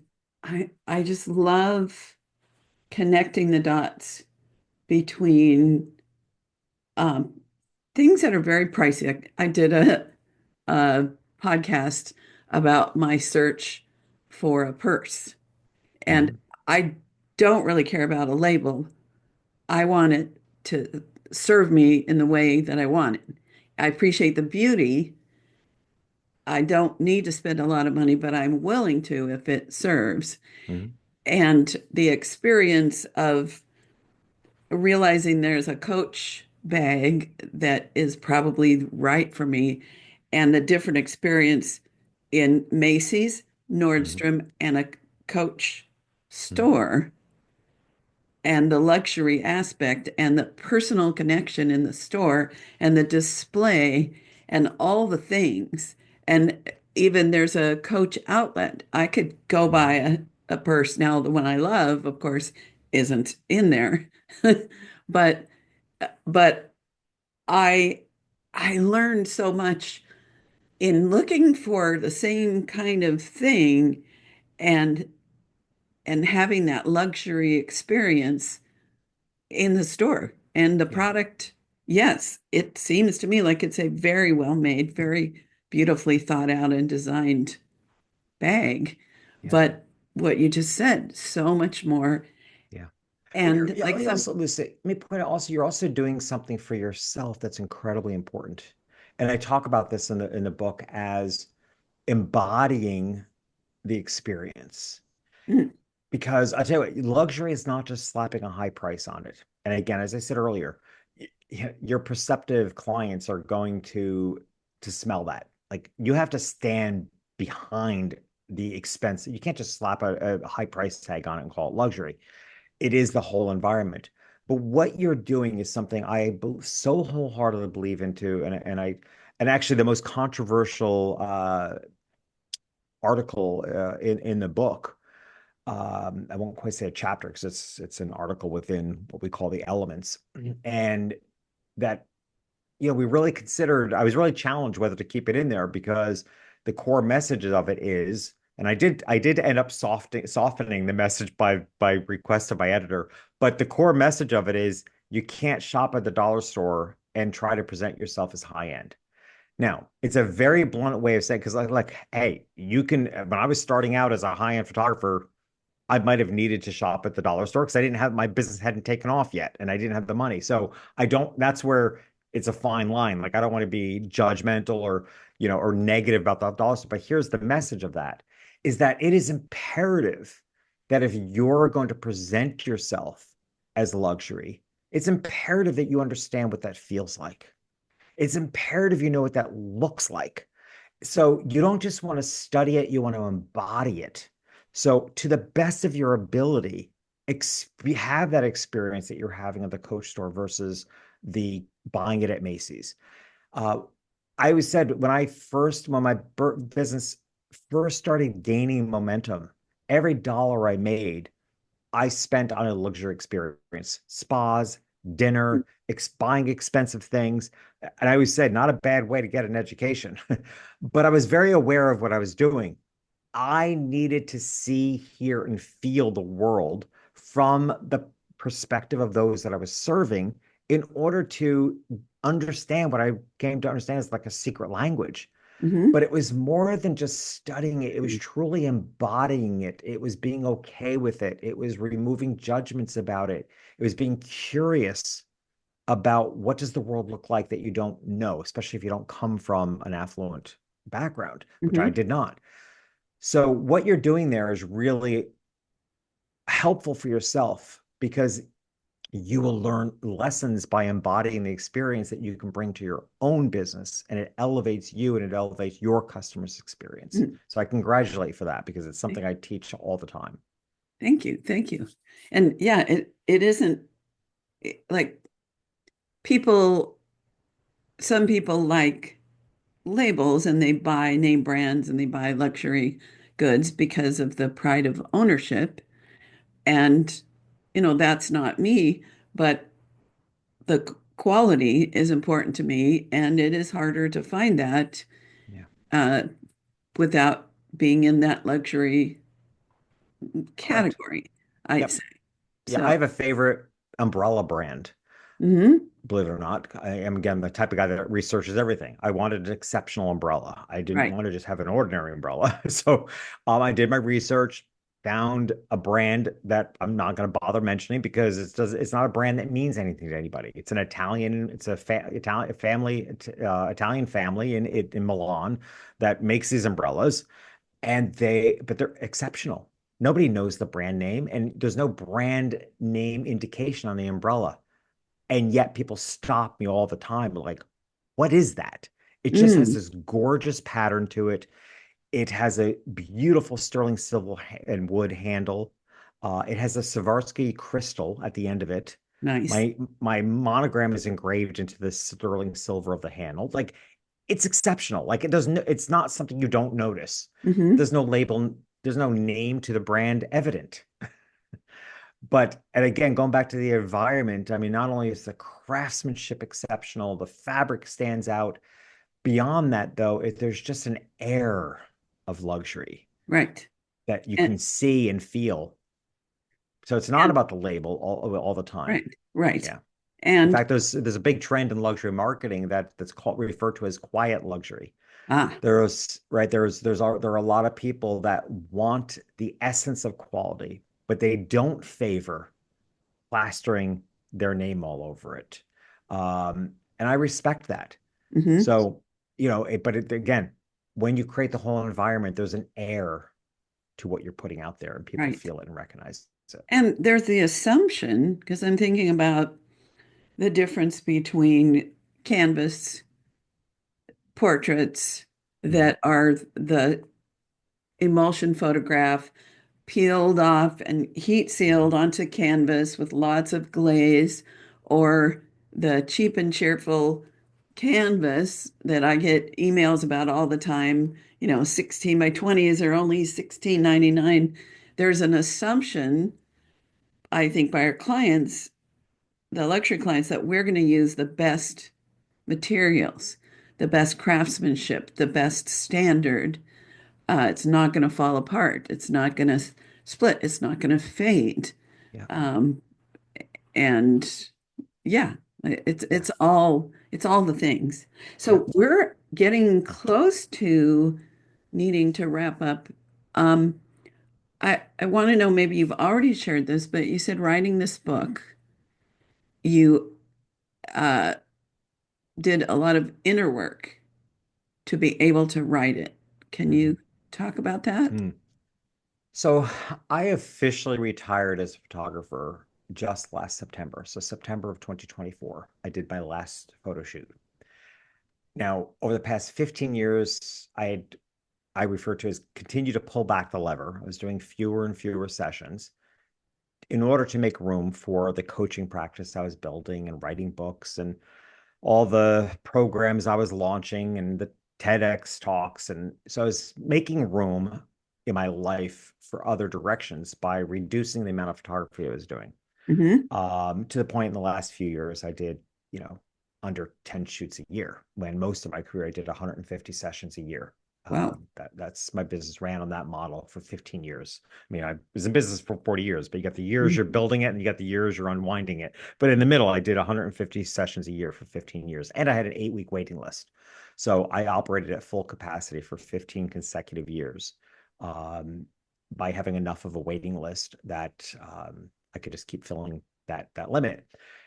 Speaker 1: I just love connecting the dots between um, things that are very pricey. I did a podcast about my search for a purse, and
Speaker 2: Mhm,
Speaker 1: I don't really care about a label. I want it to serve me in the way that I want it. I appreciate the beauty. I don't need to spend a lot of money, but I'm willing to if it serves.
Speaker 2: mhm,
Speaker 1: And the experience of realizing there's a Coach bag that is probably right for me and a different experience in Macy's,
Speaker 2: mhm,
Speaker 1: Nordstrom, and a Coach
Speaker 2: mhm,
Speaker 1: store, and the luxury aspect and the personal connection in the store and the display and all the things. And even there's a Coach outlet. I could go buy
Speaker 2: mhm,
Speaker 1: a purse. Now, the one I love, of course, isn't in there. But but I I learned so much in looking for the same kind of thing and having that luxury experience in the store. And the
Speaker 2: Yeah.
Speaker 1: product, yes, it seems to me like it's a very well made, very beautifully thought out and designed bag.
Speaker 2: Yeah.
Speaker 1: But what you just said, so much more.
Speaker 2: Yeah. Well,
Speaker 1: And
Speaker 2: yeah,
Speaker 1: like
Speaker 2: let me
Speaker 1: some,
Speaker 2: also, Lucy, let me point out also, you're also doing something for yourself that's incredibly important. And I talk about this in the book as embodying the experience.
Speaker 1: mm,
Speaker 2: Because I tell you what, luxury is not just slapping a high price on it. And again, as I said earlier, your perceptive clients are going to smell that. Like you have to stand behind the expense. You can't just slap a high price tag on it and call it luxury. It is the whole environment. But what you're doing is something so wholeheartedly believe into, and actually the most controversial article in the book. I won't quite say a chapter because it's an article within what we call the elements, and that we really considered. I was really challenged whether to keep it in there because the core message of it is, and I did end up softening the message by request of my editor, but the core message of it is you can't shop at the dollar store and try to present yourself as high end. Now, it's a very blunt way of saying because hey, you can. When I was starting out as a high end photographer, I might have needed to shop at the dollar store because I didn't have my business hadn't taken off yet and I didn't have the money. So I don't, that's where it's a fine line. Like I don't want to be judgmental or negative about the dollar store. But here's the message of that is that it is imperative that if you're going to present yourself as luxury, it's imperative that you understand what that feels like. It's imperative you know what that looks like. So you don't just want to study it, you want to embody it. So to the best of your ability, have that experience that you're having at the Coach store versus the buying it at Macy's. Uh, I always said when my business first started gaining momentum, every dollar I made I spent on a luxury experience, spas, dinner, buying expensive things. And I always said, not a bad way to get an education. But I was very aware of what I was doing. I needed to see, hear, and feel the world from the perspective of those that I was serving in order to understand what I came to understand as like a secret language.
Speaker 1: mhm,
Speaker 2: But it was more than just studying it. It was truly embodying it. It was being okay with it. It was removing judgments about it. It was being curious about what does the world look like that you don't know, especially if you don't come from an affluent background, which I
Speaker 1: mhm,
Speaker 2: did not. So what you're doing there is really helpful for yourself because you will learn lessons by embodying the experience that you can bring to your own business and it elevates you and it elevates your customers experience.
Speaker 1: mm.
Speaker 2: So I congratulate you for that because it's something I teach all the time.
Speaker 1: Thank you. Thank you. And yeah, it isn't like people, some people like labels and they buy name brands and they buy luxury goods because of the pride of ownership. And, that's not me, but the quality is important to me. And it is harder to find that
Speaker 2: Yeah.
Speaker 1: uh, without being in that luxury
Speaker 2: Correct.
Speaker 1: category, I'd
Speaker 2: Yep.
Speaker 1: say.
Speaker 2: Yeah,
Speaker 1: So,
Speaker 2: I have a favorite umbrella brand.
Speaker 1: mhm,
Speaker 2: Believe it or not, I am again the type of guy that researches everything. I wanted an exceptional umbrella. I didn't
Speaker 1: right.
Speaker 2: want to just have an ordinary umbrella. So I did my research, found a brand that I'm not going to bother mentioning because it's not a brand that means anything to anybody. It's an Italian, it's a Italian family, Italian family in Milan that makes these umbrellas, and but they're exceptional. Nobody knows the brand name, and there's no brand name indication on the umbrella. And yet people stop me all the time, like, what is that? It just has
Speaker 1: Mm,
Speaker 2: this gorgeous pattern to it. It has a beautiful sterling silver and wood handle. It has a Swarovski crystal at the end of it.
Speaker 1: nice.
Speaker 2: My monogram is engraved into the sterling silver of the handle. Like it's exceptional. Like it's not something you don't notice.
Speaker 1: Hmm.
Speaker 2: There's no label. there's no name to the brand evident. But, and again, going back to the environment, I mean, not only is the craftsmanship exceptional, the fabric stands out. Beyond that, though, there's just an air of luxury
Speaker 1: Right.
Speaker 2: that you
Speaker 1: And,
Speaker 2: can see and feel. So it's not
Speaker 1: and
Speaker 2: about the label all the time.
Speaker 1: right. Right.
Speaker 2: Yeah. In
Speaker 1: And
Speaker 2: fact, there's a big trend in luxury marketing that's called referred to as quiet luxury.
Speaker 1: ah,
Speaker 2: There's right there are a lot of people that want the essence of quality, but they don't favor plastering their name all over it. And I respect that.
Speaker 1: hmm
Speaker 2: So, again, when you create the whole environment, there's an air to what you're putting out there, and people
Speaker 1: right.
Speaker 2: feel it and recognize it.
Speaker 1: And there's the assumption, because I'm thinking about the difference between canvas portraits
Speaker 2: Mhm.
Speaker 1: that are the emulsion photograph peeled off and heat sealed
Speaker 2: Mhm.
Speaker 1: onto canvas with lots of glaze, or the cheap and cheerful canvas that I get emails about all the time, 16 by 20s are only 16.99. There's an assumption, I think, by our clients, the luxury clients, that we're going to use the best materials, the best craftsmanship, the best standard. It's not going to fall apart. It's not going to split. It's not going to fade.
Speaker 2: Yeah,
Speaker 1: Um, and yeah, it's
Speaker 2: yeah,
Speaker 1: it's all it's all the things.
Speaker 2: yeah.
Speaker 1: So we're getting close to needing to wrap up. Um, I want to know, maybe you've already shared this, but you said writing this book, you uh, did a lot of inner work to be able to write it. Can
Speaker 2: Mhm.
Speaker 1: you talk about that?
Speaker 2: Mm. So I officially retired as a photographer just last September. So September of 2024, I did my last photo shoot. Now, over the past 15 years, I refer to as continue to pull back the lever. I was doing fewer and fewer sessions in order to make room for the coaching practice I was building and writing books and all the programs I was launching and the TEDx talks. And so I was making room in my life for other directions by reducing the amount of photography I was doing.
Speaker 1: Hmm.
Speaker 2: To the point in the last few years, I did, under 10 shoots a year. When most of my career, I did 150 sessions a year.
Speaker 1: Wow.
Speaker 2: That's my business ran on that model for 15 years. I mean, I was in business for 40 years, but you got the years you're
Speaker 1: Mhm.
Speaker 2: building it and you got the years you're unwinding it. But in the middle, I did 150 sessions a year for 15 years, and I had an 8-week waiting list. So I operated at full capacity for 15 consecutive years, um, by having enough of a waiting list that I could just keep filling that limit.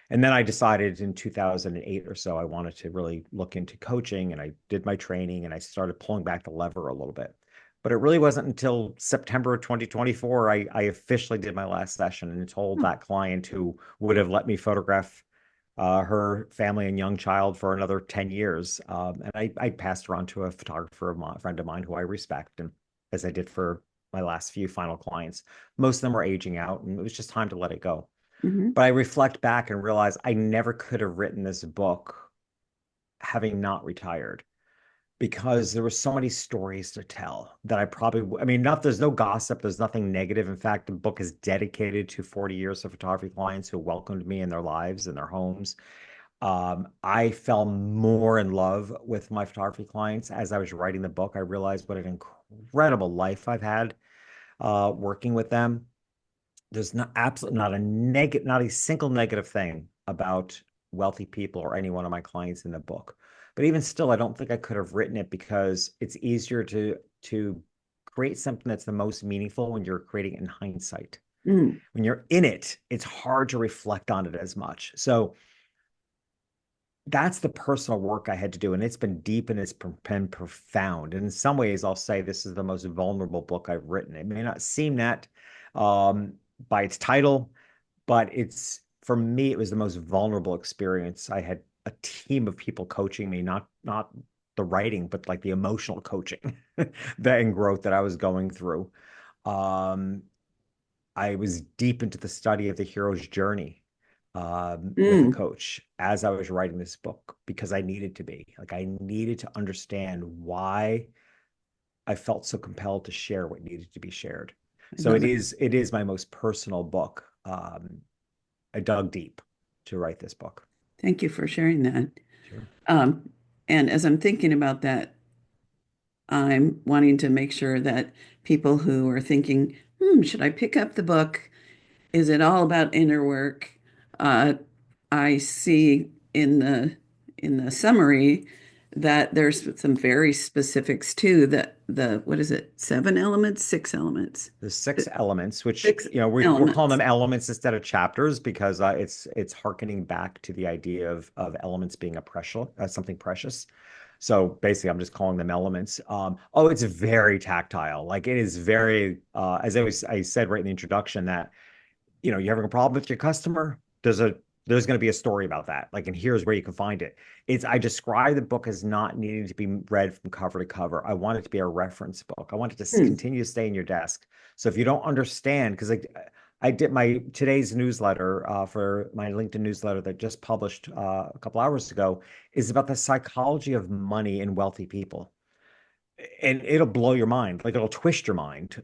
Speaker 2: And then I decided in 2008 or so, I wanted to really look into coaching, and I did my training and I started pulling back the lever a little bit. But it really wasn't until September of 2024 I officially did my last session and told that client who would have let me photograph her family and young child for another 10 years. And I passed her on to a photographer, a friend of mine who I respect, and as I did for my last few final clients. Most of them were aging out, and it was just time to let it go.
Speaker 1: Hmm.
Speaker 2: But I reflect back and realize I never could have written this book having not retired, because there were so many stories to tell that I mean, not there's no gossip, there's nothing negative. In fact, the book is dedicated to 40 years of photography clients who welcomed me in their lives and their homes. I fell more in love with my photography clients as I was writing the book. I realized what an incredible life I've had working with them. There's not absolutely not a negative, not a single negative thing about wealthy people or any one of my clients in the book. But even still, I don't think I could have written it, because it's easier to create something that's the most meaningful when you're creating it in hindsight.
Speaker 1: Mm.
Speaker 2: When you're in it, it's hard to reflect on it as much. So that's the personal work I had to do, and it's been deep and it's been profound. And in some ways, I'll say this is the most vulnerable book I've written. It may not seem that um, by its title, but it's for me, it was the most vulnerable experience. I had a team of people coaching me, not the writing, but like the emotional coaching, that and growth that I was going through. Um, I was deep into the study of the hero's journey with a
Speaker 1: Mm.
Speaker 2: coach as I was writing this book, because I needed to be. Like, I needed to understand why I felt so compelled to share what needed to be shared.
Speaker 1: I
Speaker 2: So
Speaker 1: love it.
Speaker 2: it is my most personal book. I dug deep to write this book.
Speaker 1: Thank you for sharing that.
Speaker 2: Sure.
Speaker 1: Um, and as I'm thinking about that, I'm wanting to make sure that people who are thinking, should I pick up the book? Is it all about inner work? Uh, I see in the summary that there's some very specifics too. That the what is it? 7 elements, 6 elements,
Speaker 2: The six elements, which
Speaker 1: six
Speaker 2: we're calling
Speaker 1: elements.
Speaker 2: them elements instead of chapters because it's harkening back to the idea of elements being a precious something precious. So basically, I'm just calling them elements. Oh, it's very tactile. Like it is very, as I said right in the introduction that you're having a problem with your customer, there's going to be a story about that. Like, and here's where you can find it. I describe the book as not needing to be read from cover to cover. I want it to be a reference book. I want it to
Speaker 1: Hmm.
Speaker 2: continue to stay in your desk. So if you don't understand, because like I did my today's newsletter for my LinkedIn newsletter that just published a couple hours ago is about the psychology of money in wealthy people, and it'll blow your mind, like it'll twist your mind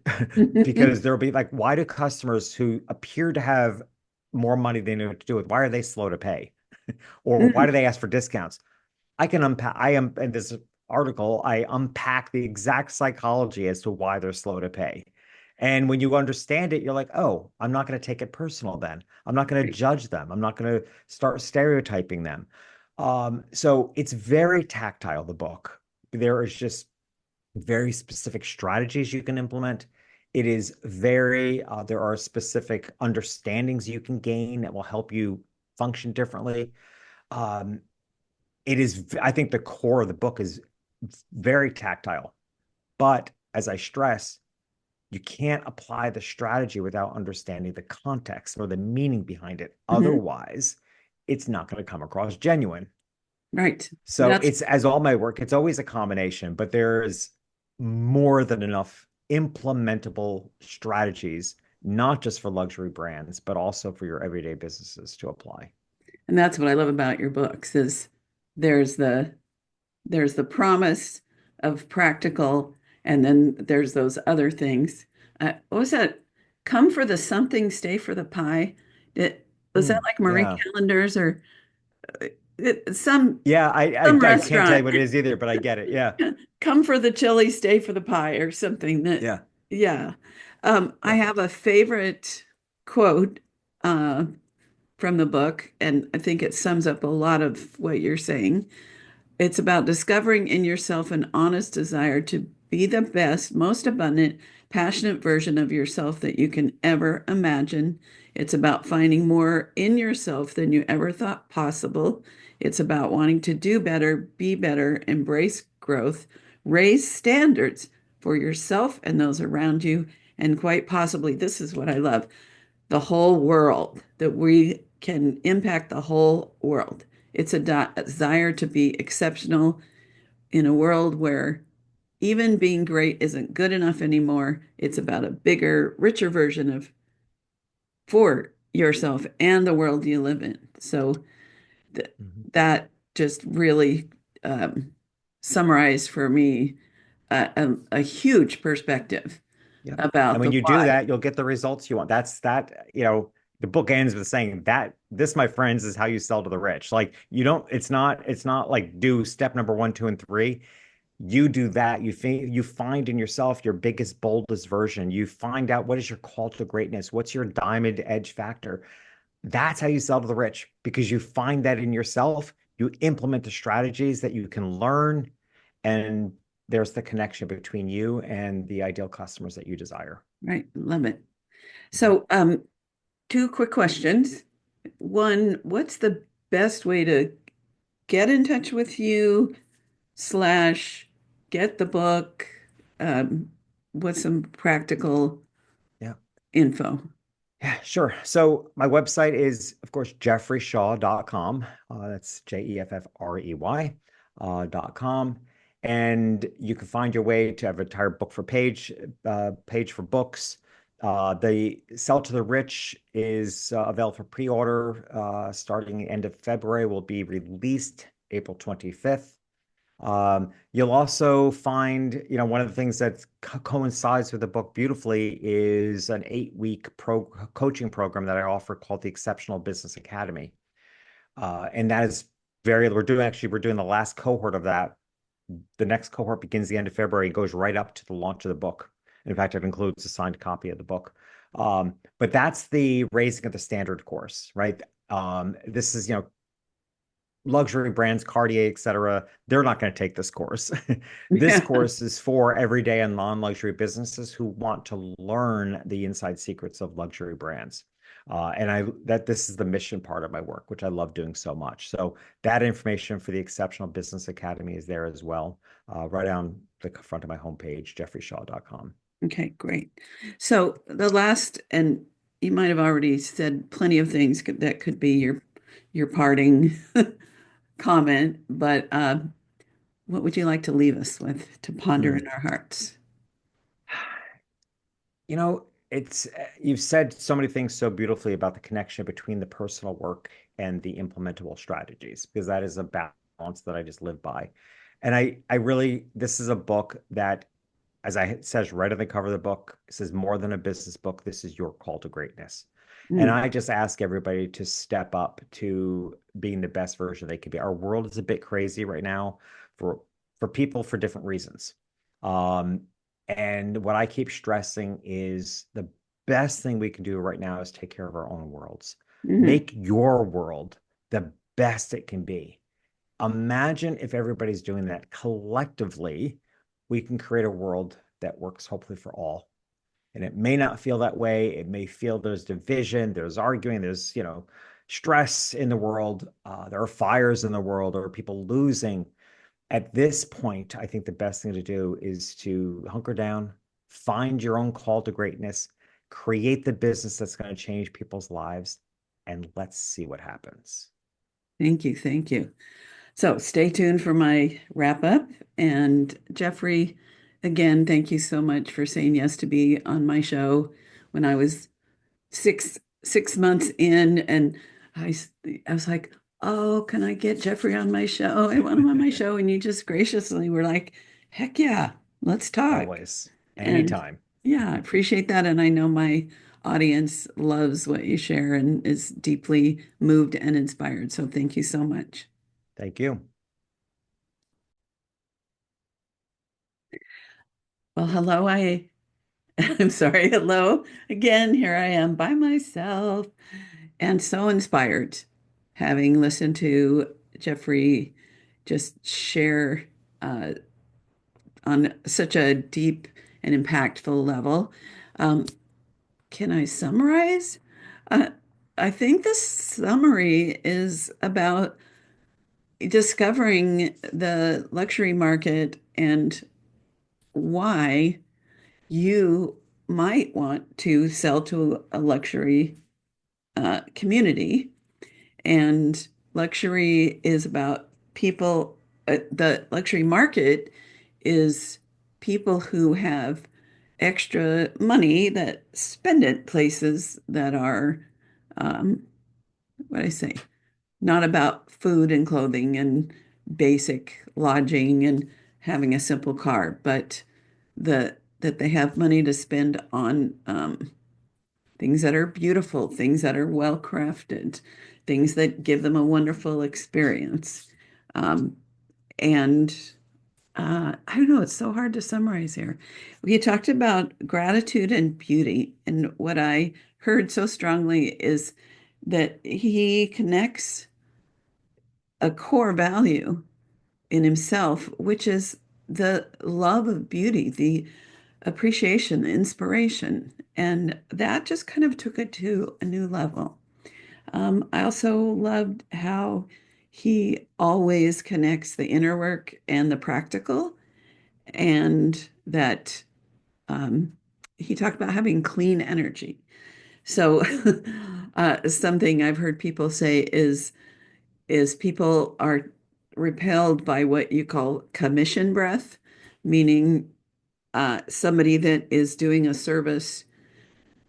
Speaker 2: because there'll be like, why do customers who appear to have more money than they know what to do with, why are they slow to pay? Or why do they ask for discounts? I am in this article, I unpack the exact psychology as to why they're slow to pay. And when you understand it, you're like, oh, I'm not going to take it personal then. I'm not going to
Speaker 1: Right.
Speaker 2: judge them. I'm not going to start stereotyping them. So it's very tactile, the book. There is just very specific strategies you can implement. It is there are specific understandings you can gain that will help you function differently. Um, I think the core of the book is very tactile, but as I stress, you can't apply the strategy without understanding the context or the meaning behind it.
Speaker 1: Mhm.
Speaker 2: Otherwise, it's not going to come across genuine.
Speaker 1: Right.
Speaker 2: So
Speaker 1: That's
Speaker 2: it's as all my work, it's always a combination, but there's more than enough implementable strategies, not just for luxury brands, but also for your everyday businesses to apply.
Speaker 1: and that's what I love about your books is there's the there's the promise of practical, and then there's those other things. What was that? Come for the something, stay for the pie. Was that like Marie
Speaker 2: Yeah.
Speaker 1: Callender's or
Speaker 2: Yeah,
Speaker 1: some
Speaker 2: I can't tell you
Speaker 1: restaurant?
Speaker 2: what it is either, but I get it. Yeah.
Speaker 1: Come for the chili, stay for the pie, or something that,
Speaker 2: Yeah.
Speaker 1: yeah. I
Speaker 2: Yeah.
Speaker 1: have a favorite quote uh, from the book, and I think it sums up a lot of what you're saying. It's about discovering in yourself an honest desire to be the best, most abundant, passionate version of yourself that you can ever imagine. It's about finding more in yourself than you ever thought possible. It's about wanting to do better, be better, embrace growth, raise standards for yourself and those around you, and quite possibly, this is what I love, the whole world, that we can impact the whole world. It's a desire to be exceptional in a world where even being great isn't good enough anymore. It's about a bigger, richer version of for yourself and the world you live in. So th
Speaker 2: Mhm.
Speaker 1: that just really summarized for me a huge perspective
Speaker 2: Yep. And
Speaker 1: about
Speaker 2: when
Speaker 1: the
Speaker 2: you do
Speaker 1: why.
Speaker 2: that, you'll get the results you want. The book ends with saying that this, my friends, is how you sell to the rich. Like you don't, it's not like do step number one, two, and three. You do that. You find in yourself your biggest, boldest version. You find out what is your call to greatness. What's your diamond edge factor. That's how you sell to the rich because you find that in yourself. You implement the strategies that you can learn, and there's the connection between you and the ideal customers that you desire.
Speaker 1: Right, love it.
Speaker 2: Mhm.
Speaker 1: So, two quick questions. One, what's the best way to get in touch with you slash get the book? Um, what's some practical
Speaker 2: Yeah.
Speaker 1: info?
Speaker 2: Yeah, sure. So my website is, of course, jeffreyshaw.com. That's Jeffrey, .com. And you can find your way to have a entire book for page for books. The Sell to the Rich is available for pre-order starting end of February, will be released April 25th. You'll also find, one of the things that coincides with the book beautifully is an 8-week coaching program that I offer called the Exceptional Business Academy. And that is we're doing the last cohort of that. The next cohort begins the end of February and goes right up to the launch of the book. In fact, it includes a signed copy of the book. But that's the raising of the standard course, right? This is, luxury brands, Cartier, et cetera, they're not going to take this course. This
Speaker 1: Yeah.
Speaker 2: course is for everyday and non-luxury businesses who want to learn the inside secrets of luxury brands. And this is the mission part of my work, which I love doing so much. So that information for the Exceptional Business Academy is there as well, right on the front of my homepage, jeffreyshaw.com.
Speaker 1: Okay, great. So the last, and you might have already said plenty of things that could be your parting comment, but what would you like to leave us with to ponder
Speaker 2: Hmm.
Speaker 1: in our hearts?
Speaker 2: It's you've said so many things so beautifully about the connection between the personal work and the implementable strategies, because that is a balance that I just live by. And I really, this is a book that, as it says right on the cover of the book, it says more than a business book. This is your call to greatness. And
Speaker 1: Mm,
Speaker 2: I just ask everybody to step up to being the best version they could be. Our world is a bit crazy right now for people for different reasons. Um, and what I keep stressing is the best thing we can do right now is take care of our own worlds.
Speaker 1: mhm.
Speaker 2: Make your world the best it can be. Imagine if everybody's doing that collectively, we can create a world that works hopefully for all. And it may not feel that way. It may feel there's division, there's arguing, there's, stress in the world. There are fires in the world, or people losing. At this point, I think the best thing to do is to hunker down, find your own call to greatness, create the business that's going to change people's lives, and let's see what happens.
Speaker 1: Thank you, thank you. So stay tuned for my wrap up. And Jeffrey, again, thank you so much for saying yes to be on my show when I was six months in, and I I was like, oh, can I get Jeffrey on my show? I want him on my show, and you just graciously were like, heck yeah, let's talk.
Speaker 2: Always,
Speaker 1: And
Speaker 2: anytime.
Speaker 1: yeah, I appreciate that, and I know my audience loves what you share and is deeply moved and inspired. So thank you so much.
Speaker 2: Thank you.
Speaker 1: Well, hello, I'm sorry, hello again. Here I am by myself and so inspired, having listened to Jeffrey just share uh, on such a deep and impactful level. Um, can I summarize? Uh, I think the summary is about discovering the luxury market and why you might want to sell to a luxury community. And luxury is about people, the luxury market is people who have extra money that spend it places that are, um, what do I say, not about food and clothing and basic lodging and having a simple car, but that they have money to spend on things that are beautiful, things that are well crafted, things that give them a wonderful experience. Um, and I don't know, it's so hard to summarize here. We talked about gratitude and beauty. And what I heard so strongly is that he connects a core value in himself, which is the love of beauty, the appreciation, the inspiration. And that just kind of took it to a new level. I also loved how he always connects the inner work and the practical, and that um, he talked about having clean energy. So, something I've heard people say is people are repelled by what you call commission breath, meaning somebody that is doing a service,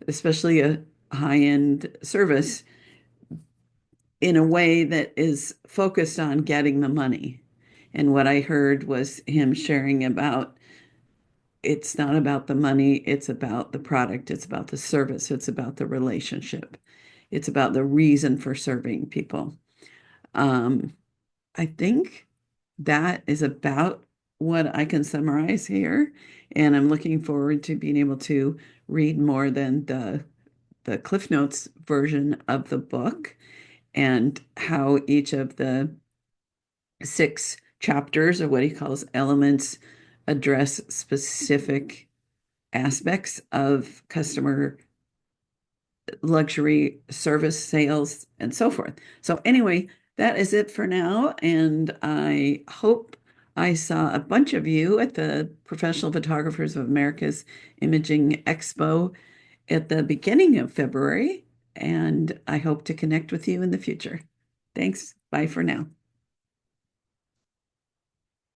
Speaker 1: especially a high-end service, in a way that is focused on getting the money. And what I heard was him sharing about it's not about the money, it's about the product, it's about the service, it's about the relationship, it's about the reason for serving people. Um, I think that is about what I can summarize here. And I'm looking forward to being able to read more than the Cliff Notes version of the book and how each of the six chapters, or what he calls elements, address specific aspects of customer luxury service sales and so forth. So anyway, that is it for now. And I hope I saw a bunch of you at the Professional Photographers of America's Imaging Expo at the beginning of February. And I hope to connect with you in the future. Thanks. Bye for now.